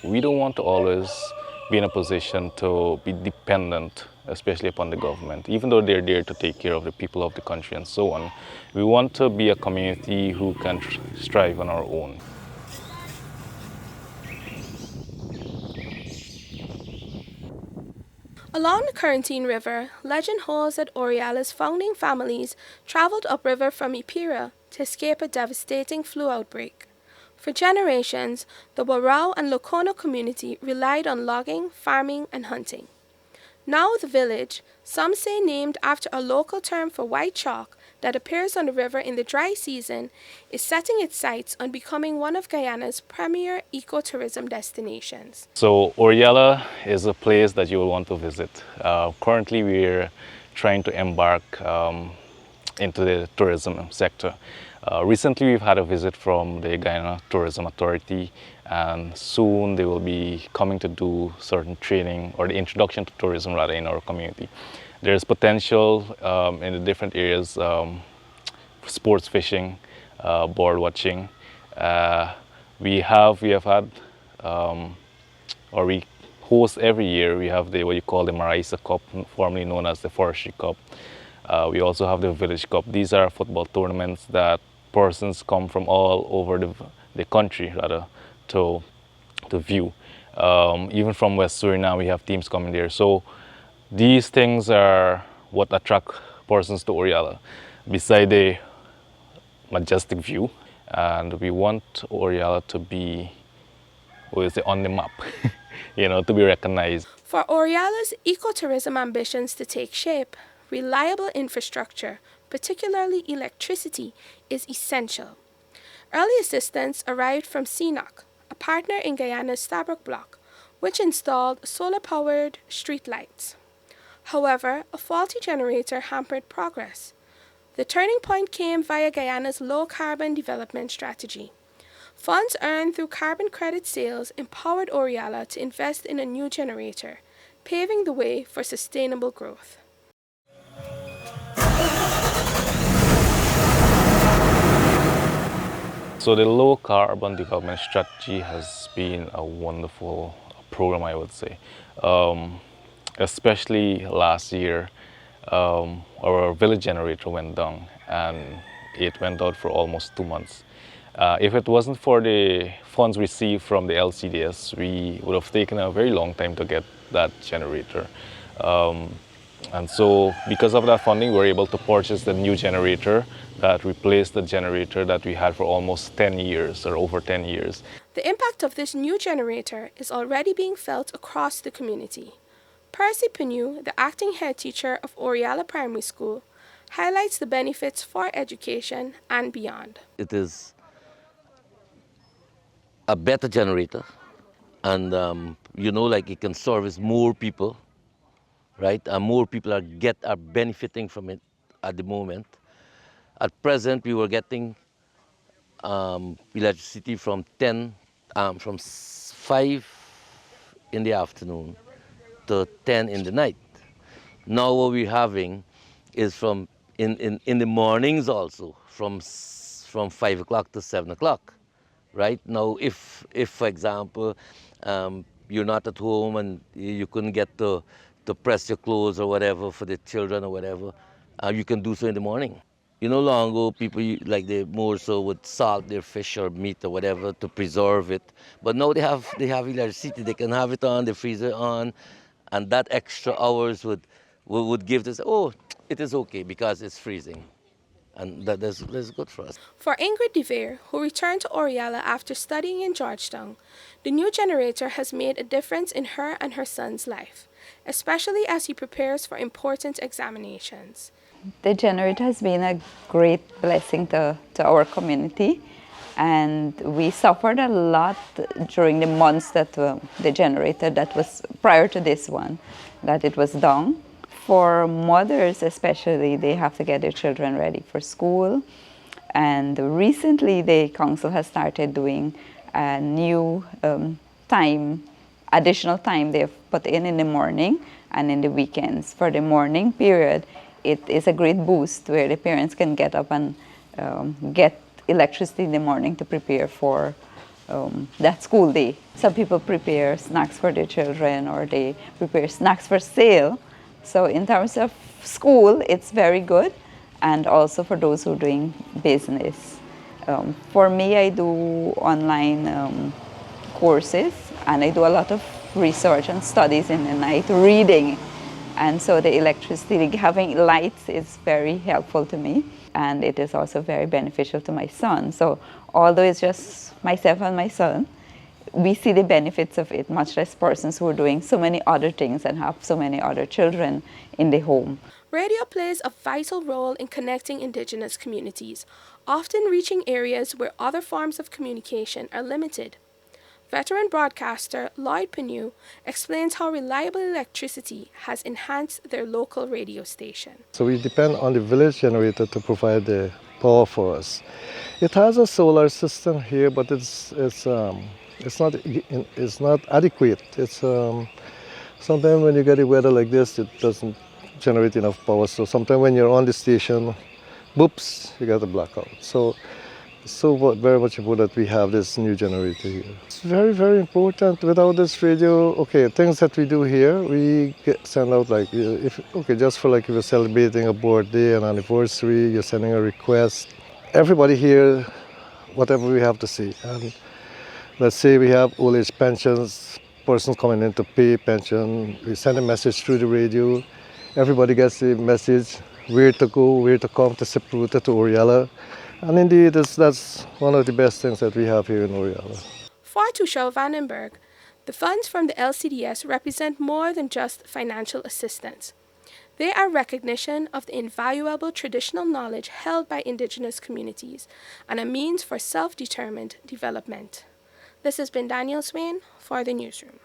We don't want to always be in a position to be dependent, especially upon the government, even though they're there to take care of the people of the country and so on. We want to be a community who can strive on our own. Along the Corentyne River, legend holds that Orealla's founding families traveled upriver from Ypres to escape a devastating flu outbreak. For generations, the Warrau and Lokono community relied on logging, farming, and hunting. Now the village, some say named after a local term for white chalk that appears on the river in the dry season, is setting its sights on becoming one of Guyana's premier ecotourism destinations. So Orealla is a place that you will want to visit. Currently we're trying to embark into the tourism sector. Recently we've had a visit from the Guyana Tourism Authority, and soon they will be coming to do certain training, or the introduction to tourism rather, in our community. There's potential in the different areas, sports fishing, bird watching. We have had, or we host every year, we have what you call the Maraisa Cup, formerly known as the Forestry Cup. We also have the Village Cup. These are football tournaments that persons come from all over the country rather to view. Even from West Suriname, we have teams coming there. So these things are what attract persons to Orealla, beside the majestic view. And we want Orealla to be, on the map, to be recognized. For Orealla's ecotourism ambitions to take shape, reliable infrastructure, particularly electricity, is essential. Early assistance arrived from CNOC, a partner in Guyana's Stabroek block, which installed solar-powered streetlights. However, a faulty generator hampered progress. The turning point came via Guyana's low-carbon development strategy. Funds earned through carbon credit sales empowered Orealla to invest in a new generator, paving the way for sustainable growth. So the low carbon development strategy has been a wonderful program, I would say. Especially last year, our village generator went down, and it went out for almost 2 months. If it wasn't for the funds received from the LCDS, we would have taken a very long time to get that generator. And so because of that funding, we were able to purchase the new generator that replaced the generator that we had for almost 10 years, or over 10 years. The impact of this new generator is already being felt across the community. Percy Penu, the acting head teacher of Orealla Primary School, highlights the benefits for education and beyond. It is a better generator, and like it can service more people, right? And more people are benefiting from it at the moment. At present, we were getting electricity from 5 in the afternoon to 10 in the night. Now what we're having is from in the mornings also, from 5 o'clock to 7 o'clock, right? Now if for example, you're not at home and you couldn't get to press your clothes or whatever for the children or whatever, you can do so in the morning. Long ago, people they more so would salt their fish or meat or whatever to preserve it. But now they have electricity. They can have it on, the freezer on, and that extra hours would give this. Oh, it is okay because it's freezing, and that's good for us. For Ingrid de Veer, who returned to Orealla after studying in Georgetown, the new generator has made a difference in her and her son's life, especially as he prepares for important examinations. The generator has been a great blessing to our community, and we suffered a lot during the months that the generator that was prior to this one, that it was down. For mothers especially, they have to get their children ready for school, and recently the council has started doing a new additional time they've put in the morning and in the weekends. For the morning period, it is a great boost where the parents can get up and get electricity in the morning to prepare for that school day. Some people prepare snacks for their children or they prepare snacks for sale. So in terms of school, it's very good, and also for those who are doing business. For me, I do online courses, and I do a lot of research and studies in the night, reading. And so the electricity, having lights is very helpful to me, and it is also very beneficial to my son. So although it's just myself and my son, we see the benefits of it, much less persons who are doing so many other things and have so many other children in the home. Radio plays a vital role in connecting Indigenous communities, often reaching areas where other forms of communication are limited. Veteran broadcaster Lloyd Penu explains how reliable electricity has enhanced their local radio station. So we depend on the village generator to provide the power for us. It has a solar system here, but it's not adequate. Sometimes when you get a weather like this, it doesn't generate enough power. So sometimes when you're on the station, whoops, you get a blackout. So very much important that we have this new generator here. It's very, very important. Without this radio, okay, things that we do here, we send out like, just for like if you're celebrating a birthday, an anniversary, you're sending a request. Everybody hear whatever we have to say. And let's say we have old age pensions, persons coming in to pay pension, we send a message through the radio. Everybody gets the message, where to go, where to come to Sipruta, to Orealla. And indeed, that's one of the best things that we have here in Orealla. For Tushel Vandenberg, the funds from the LCDS represent more than just financial assistance. They are recognition of the invaluable traditional knowledge held by Indigenous communities and a means for self-determined development. This has been Daniel Swain for the Newsroom.